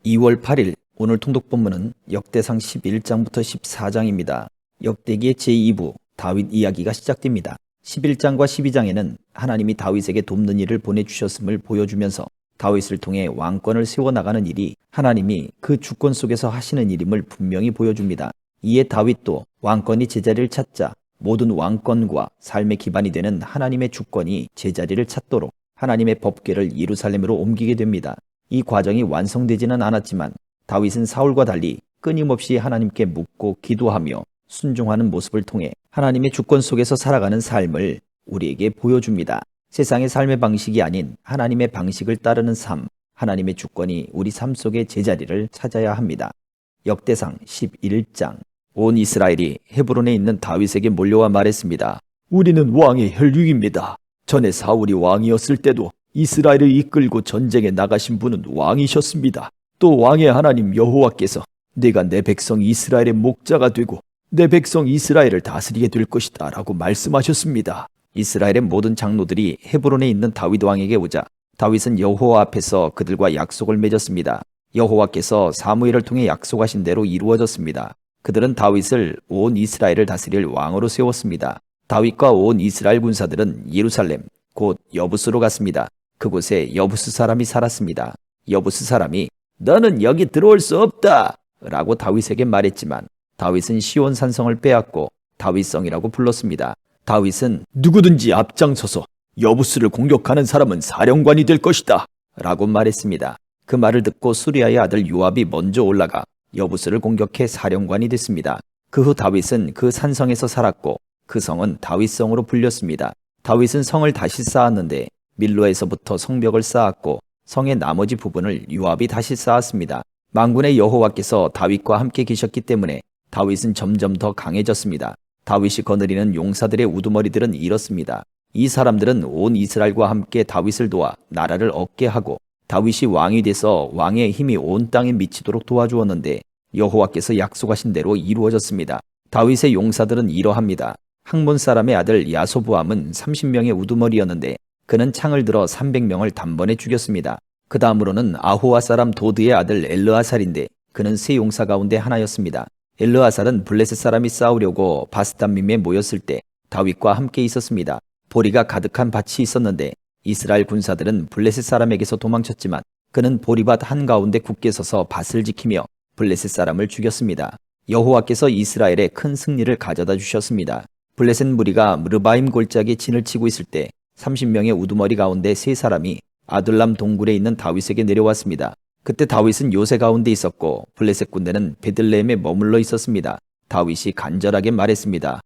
2월 8일 오늘 통독 본문은 역대상 11장부터 14장입니다. 역대기의 제2부 다윗 이야기가 시작됩니다. 11장과 12장에는 하나님이 다윗에게 돕는 일을 보내주셨음을 보여주면서 다윗을 통해 왕권을 세워나가는 일이 하나님이 그 주권 속에서 하시는 일임을 분명히 보여줍니다. 이에 다윗도 왕권이 제자리를 찾자 모든 왕권과 삶의 기반이 되는 하나님의 주권이 제자리를 찾도록 하나님의 법궤를 예루살렘으로 옮기게 됩니다. 이 과정이 완성되지는 않았지만 다윗은 사울과 달리 끊임없이 하나님께 묻고 기도하며 순종하는 모습을 통해 하나님의 주권 속에서 살아가는 삶을 우리에게 보여줍니다. 세상의 삶의 방식이 아닌 하나님의 방식을 따르는 삶, 하나님의 주권이 우리 삶 속의 제자리를 찾아야 합니다. 역대상 11장 온 이스라엘이 헤브론에 있는 다윗에게 몰려와 말했습니다. 우리는 왕의 혈육입니다. 전에 사울이 왕이었을 때도 이스라엘을 이끌고 전쟁에 나가신 분은 왕이셨습니다. 또 왕의 하나님 여호와께서 내가 내 백성 이스라엘의 목자가 되고 내 백성 이스라엘을 다스리게 될 것이다 라고 말씀하셨습니다. 이스라엘의 모든 장로들이 헤브론에 있는 다윗 왕에게 오자 다윗은 여호와 앞에서 그들과 약속을 맺었습니다. 여호와께서 사무엘을 통해 약속하신 대로 이루어졌습니다. 그들은 다윗을 온 이스라엘을 다스릴 왕으로 세웠습니다. 다윗과 온 이스라엘 군사들은 예루살렘 곧 여부스로 갔습니다. 그곳에 여부스 사람이 살았습니다. 여부스 사람이 너는 여기 들어올 수 없다 라고 다윗에게 말했지만 다윗은 시온 산성을 빼앗고 다윗성이라고 불렀습니다. 다윗은 누구든지 앞장서서 여부스를 공격하는 사람은 사령관이 될 것이다 라고 말했습니다. 그 말을 듣고 수리아의 아들 요압이 먼저 올라가 여부스를 공격해 사령관이 됐습니다. 그 후 다윗은 그 산성에서 살았고 그 성은 다윗성으로 불렸습니다. 다윗은 성을 다시 쌓았는데 밀로에서부터 성벽을 쌓았고 성의 나머지 부분을 요압이 다시 쌓았습니다. 만군의 여호와께서 다윗과 함께 계셨기 때문에 다윗은 점점 더 강해졌습니다. 다윗이 거느리는 용사들의 우두머리들은 이렇습니다. 이 사람들은 온 이스라엘과 함께 다윗을 도와 나라를 얻게 하고 다윗이 왕이 돼서 왕의 힘이 온 땅에 미치도록 도와주었는데 여호와께서 약속하신 대로 이루어졌습니다. 다윗의 용사들은 이러합니다. 학몬 사람의 아들 야소부암은 30명의 우두머리였는데 그는 창을 들어 300명을 단번에 죽였습니다. 그 다음으로는 아호와 사람 도드의 아들 엘르아살인데 그는 세 용사 가운데 하나였습니다. 엘르아살은 블레셋 사람이 싸우려고 바스담밈에 모였을 때 다윗과 함께 있었습니다. 보리가 가득한 밭이 있었는데 이스라엘 군사들은 블레셋 사람에게서 도망쳤지만 그는 보리밭 한가운데 굳게 서서 밭을 지키며 블레셋 사람을 죽였습니다. 여호와께서 이스라엘에 큰 승리를 가져다 주셨습니다. 블레셋 무리가 르바임 골짜기에 진을 치고 있을 때 30명의 우두머리 가운데 세 사람이 아둘람 동굴에 있는 다윗에게 내려왔습니다. 그때 다윗은 요새 가운데 있었고 블레셋 군대는 베들레헴에 머물러 있었습니다. 다윗이 간절하게 말했습니다.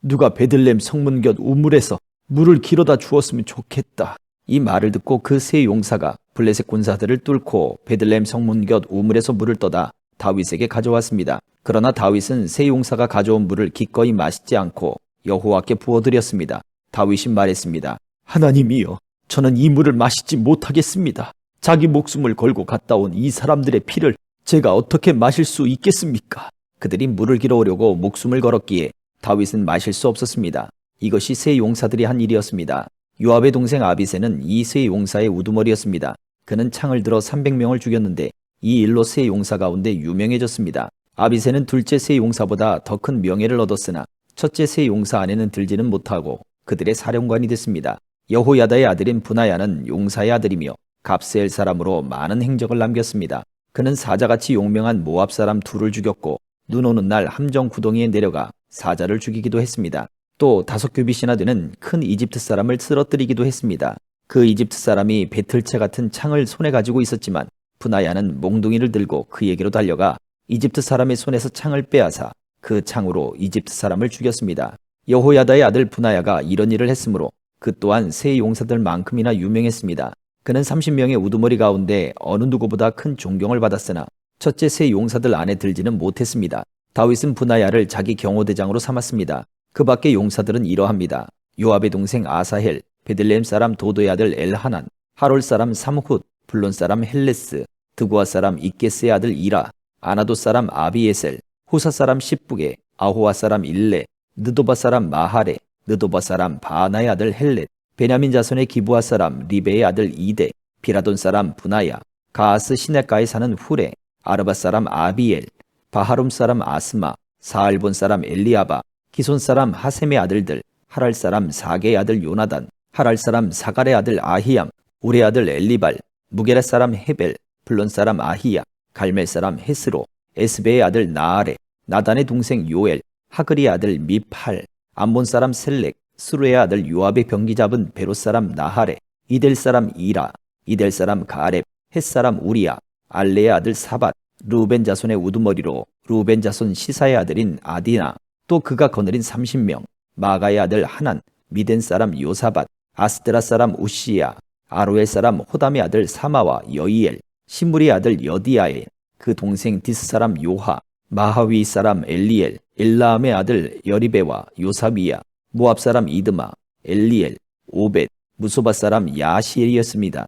누가 베들레헴 성문 곁 우물에서 물을 길어다 주었으면 좋겠다. 이 말을 듣고 그 세 용사가 블레셋 군사들을 뚫고 베들레헴 성문 곁 우물에서 물을 떠다 다윗에게 가져왔습니다. 그러나 다윗은 세 용사가 가져온 물을 기꺼이 마시지 않고 여호와께 부어드렸습니다. 다윗이 말했습니다. 하나님이여, 저는 이 물을 마시지 못하겠습니다. 자기 목숨을 걸고 갔다 온 이 사람들의 피를 제가 어떻게 마실 수 있겠습니까? 그들이 물을 길어오려고 목숨을 걸었기에 다윗은 마실 수 없었습니다. 이것이 세 용사들이 한 일이었습니다. 요압의 동생 아비새는 이 세 용사의 우두머리였습니다. 그는 창을 들어 300명을 죽였는데 이 일로 세 용사 가운데 유명해졌습니다. 아비새는 둘째 세 용사보다 더 큰 명예를 얻었으나 첫째 세 용사 안에는 들지는 못하고 그들의 사령관이 됐습니다. 여호야다의 아들인 분하야는 용사의 아들이며 갑세엘 사람으로 많은 행적을 남겼습니다. 그는 사자같이 용명한 모압 사람 둘을 죽였고 눈 오는 날 함정 구덩이에 내려가 사자를 죽이기도 했습니다. 또 5규빗이나 되는 큰 이집트 사람을 쓰러뜨리기도 했습니다. 그 이집트 사람이 배틀채 같은 창을 손에 가지고 있었지만 분하야는 몽둥이를 들고 그에게로 달려가 이집트 사람의 손에서 창을 빼앗아 그 창으로 이집트 사람을 죽였습니다. 여호야다의 아들 분하야가 이런 일을 했으므로 그 또한 세 용사들만큼이나 유명했습니다. 그는 30명의 우두머리 가운데 어느 누구보다 큰 존경을 받았으나 첫째 세 용사들 안에 들지는 못했습니다. 다윗은 분하야를 자기 경호대장으로 삼았습니다. 그 밖의 용사들은 이러합니다. 요압의 동생 아사헬, 베들레헴 사람 도도의 아들 엘하난, 하롤 사람 삼훗, 블론 사람 헬레스, 드고아 사람 이게스의 아들 이라, 아나도 사람 아비에셀, 후사 사람 십부게, 아호와 사람 일레, 느도바 사람 마하레, 느도바 사람 바나의 아들 헬렛, 베냐민 자손의 기브아 사람 리베의 아들 이데, 비라돈 사람 분하야, 가아스 시냇가에 사는 후레, 아르바 사람 아비엘, 바하룸 사람 아스마, 사알본 사람 엘리아바, 기손 사람 하셈의 아들들, 하랄 사람 사게의 아들 요나단, 하랄 사람 사갈의 아들 아히암, 우레 아들 엘리발, 무게라 사람 헤벨, 블론 사람 아히야, 갈멜 사람 헤스로, 에스베의 아들 나아레, 나단의 동생 요엘, 하글의 아들 미팔, 암몬 사람 셀렉, 스루의 아들 요압의 병기 잡은 베롯 사람 나하레, 이델 사람 이라, 이델 사람 가렙, 헷 사람 우리야, 알레의 아들 사밧, 루벤 자손의 우두머리로 루벤 자손 시사의 아들인 아디나, 또 그가 거느린 30명, 마가의 아들 하난, 미덴 사람 요사밧, 아스데라 사람 우시야, 아로엘 사람 호담의 아들 사마와 여이엘, 시므리의 아들 여디야엘, 그 동생 디스 사람 요하, 마하위 사람 엘리엘, 엘라암의 아들 여리베와 요사비야, 모압 사람 이드마, 엘리엘, 오벳, 무소바 사람 야시엘이었습니다.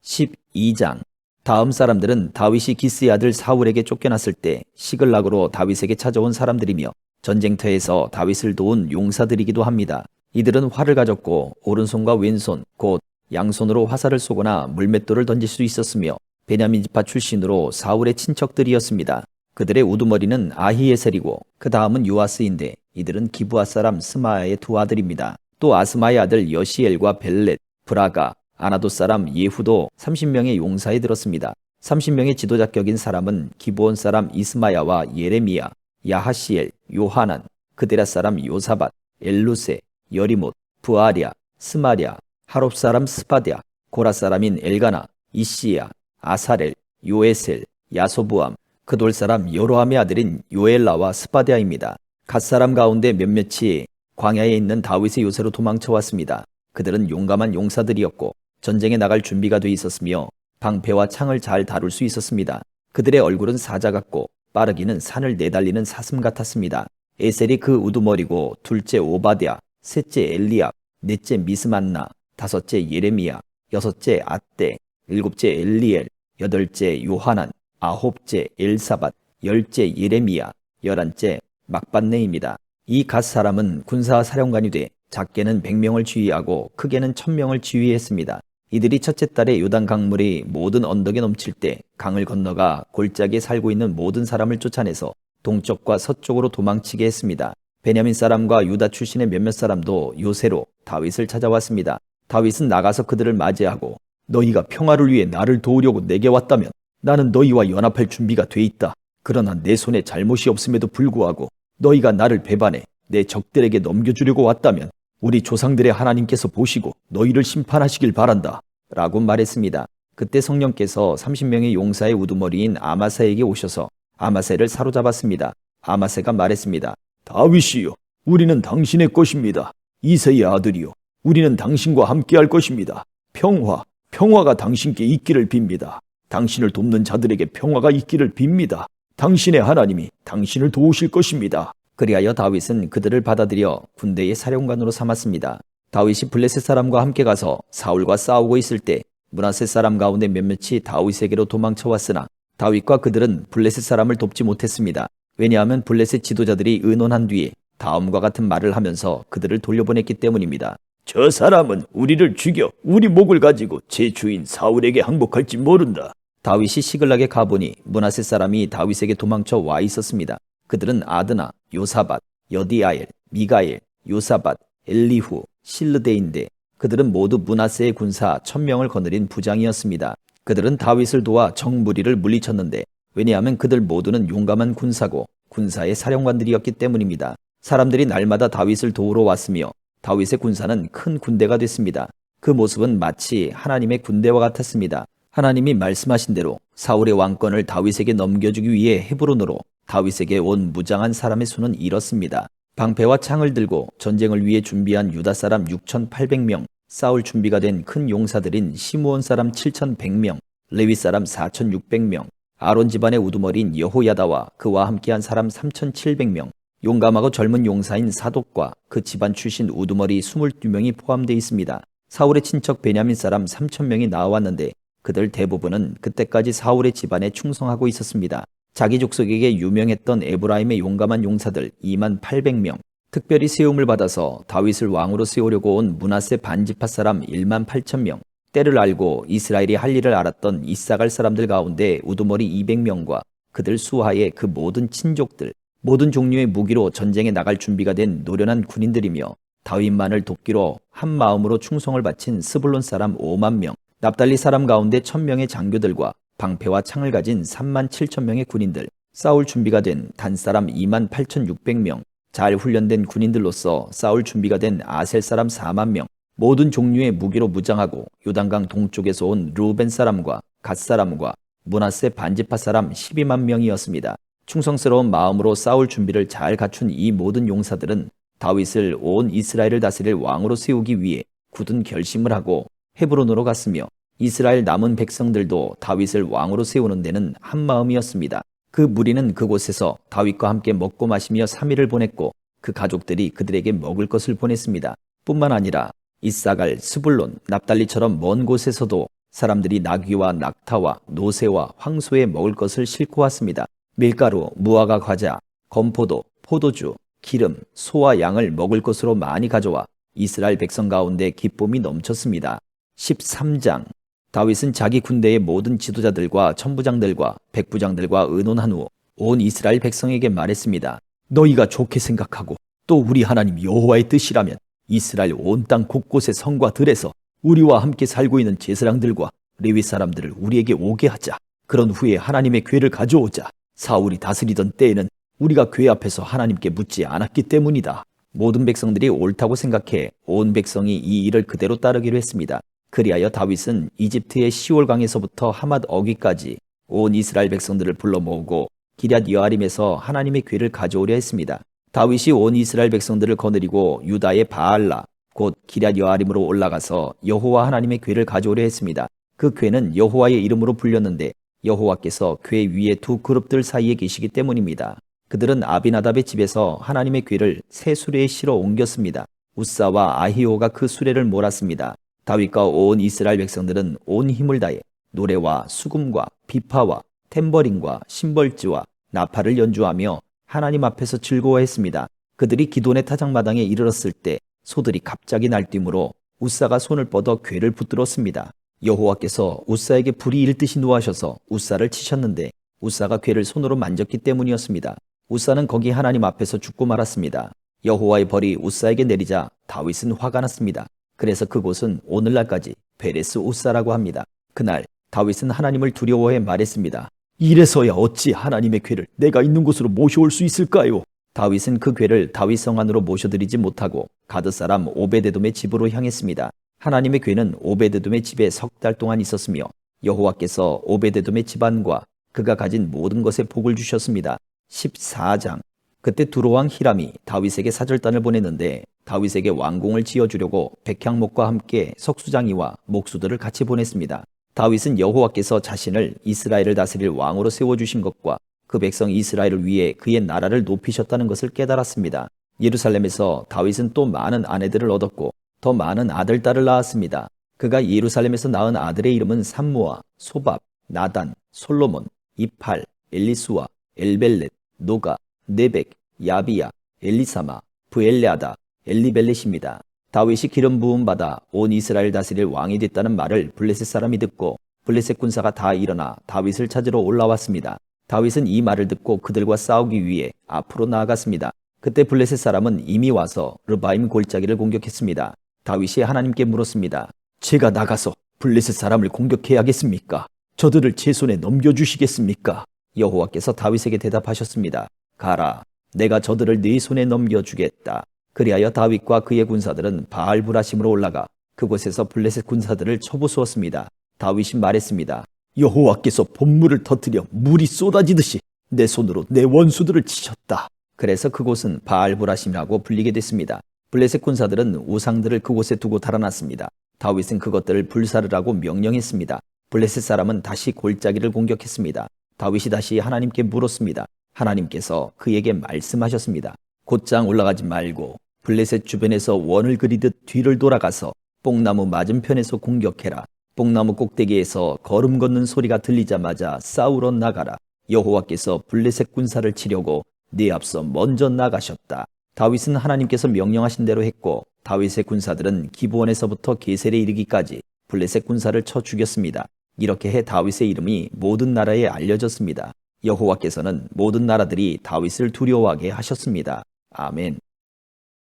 12장. 다음 사람들은 다윗이 기스의 아들 사울에게 쫓겨났을 때 시글락으로 다윗에게 찾아온 사람들이며 전쟁터에서 다윗을 도운 용사들이기도 합니다. 이들은 활을 가졌고 오른손과 왼손, 곧 양손으로 화살을 쏘거나 물맷돌을 던질 수 있었으며 베냐민 지파 출신으로 사울의 친척들이었습니다. 그들의 우두머리는 아히에셀이고 그 다음은 요아스인데 이들은 기브아 사람 스마야의 두 아들입니다. 또 아스마의 아들 여시엘과 벨렛, 브라가, 아나도 사람 예후도 30명의 용사에 들었습니다. 30명의 지도자격인 사람은 기브온 사람 이스마야와 예레미야, 야하시엘, 요하난, 그데라 사람 요사밧, 엘루세, 여리못, 부아랴, 스마랴, 하롭 사람 스파랴, 고라 사람인 엘가나, 이시야, 아사렐, 요에셀, 야소부암, 그돌 사람 여로함의 아들인 요엘라와 스파랴입니다. 갓 사람 가운데 몇몇이 광야에 있는 다윗의 요새로 도망쳐왔습니다. 그들은 용감한 용사들이었고 전쟁에 나갈 준비가 돼 있었으며 방패와 창을 잘 다룰 수 있었습니다. 그들의 얼굴은 사자 같고 빠르기는 산을 내달리는 사슴 같았습니다. 에셀이 그 우두머리고 둘째 오바댜, 셋째 엘리압, 넷째 미스만나, 다섯째 예레미야, 여섯째 앗대, 일곱째 엘리엘, 여덟째 요하난, 아홉째 엘사밧, 열째 예레미야, 열한째 막반네입니다. 이 갓 사람은 군사 사령관이 돼 작게는 100명을 지휘하고 크게는 1000명을 지휘했습니다. 이들이 첫째 달에 요단 강물이 모든 언덕에 넘칠 때 강을 건너가 골짜기에 살고 있는 모든 사람을 쫓아내서 동쪽과 서쪽으로 도망치게 했습니다. 베냐민 사람과 유다 출신의 몇몇 사람도 요새로 다윗을 찾아왔습니다. 다윗은 나가서 그들을 맞이하고 너희가 평화를 위해 나를 도우려고 내게 왔다면 나는 너희와 연합할 준비가 돼 있다. 그러나 내 손에 잘못이 없음에도 불구하고 너희가 나를 배반해 내 적들에게 넘겨주려고 왔다면 우리 조상들의 하나님께서 보시고 너희를 심판하시길 바란다. 라고 말했습니다. 그때 성령께서 30명의 용사의 우두머리인 아마사에게 오셔서 아마세를 사로잡았습니다. 아마세가 말했습니다. 다윗이요, 우리는 당신의 것입니다. 이새의 아들이요, 우리는 당신과 함께할 것입니다. 평화가 당신께 있기를 빕니다. 당신을 돕는 자들에게 평화가 있기를 빕니다. 당신의 하나님이 당신을 도우실 것입니다. 그리하여 다윗은 그들을 받아들여 군대의 사령관으로 삼았습니다. 다윗이 블레셋 사람과 함께 가서 사울과 싸우고 있을 때 므낫세 사람 가운데 몇몇이 다윗에게로 도망쳐왔으나 다윗과 그들은 블레셋 사람을 돕지 못했습니다. 왜냐하면 블레셋 지도자들이 의논한 뒤에 다음과 같은 말을 하면서 그들을 돌려보냈기 때문입니다. 저 사람은 우리를 죽여 우리 목을 가지고 제 주인 사울에게 항복할지 모른다. 다윗이 시글락에 가보니 므낫세 사람이 다윗에게 도망쳐 와 있었습니다. 그들은 아드나, 요사밧, 여디아엘, 미가엘, 요사밧, 엘리후, 실르데인데 그들은 모두 므낫세의 군사 1000명을 거느린 부장이었습니다. 그들은 다윗을 도와 적무리를 물리쳤는데 왜냐하면 그들 모두는 용감한 군사고 군사의 사령관들이었기 때문입니다. 사람들이 날마다 다윗을 도우러 왔으며 다윗의 군사는 큰 군대가 됐습니다. 그 모습은 마치 하나님의 군대와 같았습니다. 하나님이 말씀하신 대로 사울의 왕권을 다윗에게 넘겨주기 위해 헤브론으로 다윗에게 온 무장한 사람의 수는 이렇습니다. 방패와 창을 들고 전쟁을 위해 준비한 유다 사람 6800명, 싸울 준비가 된 큰 용사들인 시므온 사람 7100명, 레위 사람 4600명, 아론 집안의 우두머리인 여호야다와 그와 함께한 사람 3700명, 용감하고 젊은 용사인 사독과 그 집안 출신 우두머리 22명이 포함되어 있습니다. 사울의 친척 베냐민 사람 3000명이 나왔는데 그들 대부분은 그때까지 사울의 집안에 충성하고 있었습니다. 자기 족속에게 유명했던 에브라임의 용감한 용사들 2800명, 특별히 세움을 받아서 다윗을 왕으로 세우려고 온 므낫세 반지파 사람 18000명, 때를 알고 이스라엘이 할 일을 알았던 이사갈 사람들 가운데 우두머리 200명과 그들 수하의 그 모든 친족들, 모든 종류의 무기로 전쟁에 나갈 준비가 된 노련한 군인들이며 다윗만을 돕기로 한 마음으로 충성을 바친 스불론 사람 5만 명, 납달리 사람 가운데 1000명의 장교들과 방패와 창을 가진 3만 7천 명의 군인들, 싸울 준비가 된 단사람 2만 8,600명, 잘 훈련된 군인들로서 싸울 준비가 된 아셀 사람 4만 명, 모든 종류의 무기로 무장하고 요단강 동쪽에서 온 르우벤 사람과 갓 사람과 므낫세 반지파 사람 12만 명이었습니다. 충성스러운 마음으로 싸울 준비를 잘 갖춘 이 모든 용사들은 다윗을 온 이스라엘을 다스릴 왕으로 세우기 위해 굳은 결심을 하고 헤브론으로 갔으며 이스라엘 남은 백성들도 다윗을 왕으로 세우는 데는 한 마음이었습니다. 그 무리는 그곳에서 다윗과 함께 먹고 마시며 3일을 보냈고 그 가족들이 그들에게 먹을 것을 보냈습니다. 뿐만 아니라 이사갈, 스불론, 납달리처럼 먼 곳에서도 사람들이 나귀와 낙타와 노새와 황소에 먹을 것을 싣고 왔습니다. 밀가루, 무화과 과자, 건포도, 포도주, 기름, 소와 양을 먹을 것으로 많이 가져와 이스라엘 백성 가운데 기쁨이 넘쳤습니다. 13장. 다윗은 자기 군대의 모든 지도자들과 천부장들과 백부장들과 의논한 후 온 이스라엘 백성에게 말했습니다. 너희가 좋게 생각하고 또 우리 하나님 여호와의 뜻이라면 이스라엘 온 땅 곳곳의 성과 들에서 우리와 함께 살고 있는 제사장들과 레위 사람들을 우리에게 오게 하자. 그런 후에 하나님의 궤를 가져오자. 사울이 다스리던 때에는 우리가 궤 앞에서 하나님께 묻지 않았기 때문이다. 모든 백성들이 옳다고 생각해 온 백성이 이 일을 그대로 따르기로 했습니다. 그리하여 다윗은 이집트의 시올강에서부터 하맛 어귀까지 온 이스라엘 백성들을 불러 모으고 기럇 여아림에서 하나님의 궤를 가져오려 했습니다. 다윗이 온 이스라엘 백성들을 거느리고 유다의 바알라 곧 기럇 여아림으로 올라가서 여호와 하나님의 궤를 가져오려 했습니다. 그 궤는 여호와의 이름으로 불렸는데 여호와께서 궤 위에 두 그룹들 사이에 계시기 때문입니다. 그들은 아비나답의 집에서 하나님의 궤를 새 수레에 실어 옮겼습니다. 우사와 아히오가 그 수레를 몰았습니다. 다윗과 온 이스라엘 백성들은 온 힘을 다해 노래와 수금과 비파와 탬버린과 심벌지와 나팔을 연주하며 하나님 앞에서 즐거워했습니다. 그들이 기돈의 타작마당에 이르렀을 때 소들이 갑자기 날뛰므로 우사가 손을 뻗어 궤를 붙들었습니다. 여호와께서 우사에게 불이 일듯이 노하셔서 우사를 치셨는데 우사가 궤를 손으로 만졌기 때문이었습니다. 우사는 거기 하나님 앞에서 죽고 말았습니다. 여호와의 벌이 우사에게 내리자 다윗은 화가 났습니다. 그래서 그곳은 오늘날까지 베레스 우사라고 합니다. 그날 다윗은 하나님을 두려워해 말했습니다. 이래서야 어찌 하나님의 궤를 내가 있는 곳으로 모셔올 수 있을까요? 다윗은 그 궤를 다윗 성 안으로 모셔드리지 못하고 가드 사람 오베데돔의 집으로 향했습니다. 하나님의 궤는 오베데돔의 집에 3달 동안 있었으며 여호와께서 오베데돔의 집안과 그가 가진 모든 것에 복을 주셨습니다. 14장. 그때 두로왕 히람이 다윗에게 사절단을 보냈는데 다윗에게 왕궁을 지어주려고 백향목과 함께 석수장이와 목수들을 같이 보냈습니다. 다윗은 여호와께서 자신을 이스라엘을 다스릴 왕으로 세워주신 것과 그 백성 이스라엘을 위해 그의 나라를 높이셨다는 것을 깨달았습니다. 예루살렘에서 다윗은 또 많은 아내들을 얻었고 더 많은 아들, 딸을 낳았습니다. 그가 예루살렘에서 낳은 아들의 이름은 삼무아, 소밥, 나단, 솔로몬, 이팔, 엘리수아, 엘벨렛, 노가, 네벡, 야비야, 엘리사마, 브엘레아다, 엘리벨렛입니다. 다윗이 기름 부음 받아 온 이스라엘 다스릴 왕이 됐다는 말을 블레셋 사람이 듣고 블레셋 군사가 다 일어나 다윗을 찾으러 올라왔습니다. 다윗은 이 말을 듣고 그들과 싸우기 위해 앞으로 나아갔습니다. 그때 블레셋 사람은 이미 와서 르바임 골짜기를 공격했습니다. 다윗이 하나님께 물었습니다. 제가 나가서 블레셋 사람을 공격해야겠습니까? 저들을 제 손에 넘겨주시겠습니까? 여호와께서 다윗에게 대답하셨습니다. 가라, 내가 저들을 네 손에 넘겨주겠다. 그리하여 다윗과 그의 군사들은 바알브라심으로 올라가 그곳에서 블레셋 군사들을 쳐부수었습니다. 다윗이 말했습니다. 여호와께서 본물을 터뜨려 물이 쏟아지듯이 내 손으로 내 원수들을 치셨다. 그래서 그곳은 바알브라심이라고 불리게 됐습니다. 블레셋 군사들은 우상들을 그곳에 두고 달아났습니다. 다윗은 그것들을 불사르라고 명령했습니다. 블레셋 사람은 다시 골짜기를 공격했습니다. 다윗이 다시 하나님께 물었습니다. 하나님께서 그에게 말씀하셨습니다. 곧장 올라가지 말고 블레셋 주변에서 원을 그리듯 뒤를 돌아가서 뽕나무 맞은편에서 공격해라. 뽕나무 꼭대기에서 걸음 걷는 소리가 들리자마자 싸우러 나가라. 여호와께서 블레셋 군사를 치려고 네 앞서 먼저 나가셨다. 다윗은 하나님께서 명령하신 대로 했고 다윗의 군사들은 기브온에서부터 게셀에 이르기까지 블레셋 군사를 쳐 죽였습니다. 이렇게 해 다윗의 이름이 모든 나라에 알려졌습니다. 여호와께서는 모든 나라들이 다윗을 두려워하게 하셨습니다. 아멘.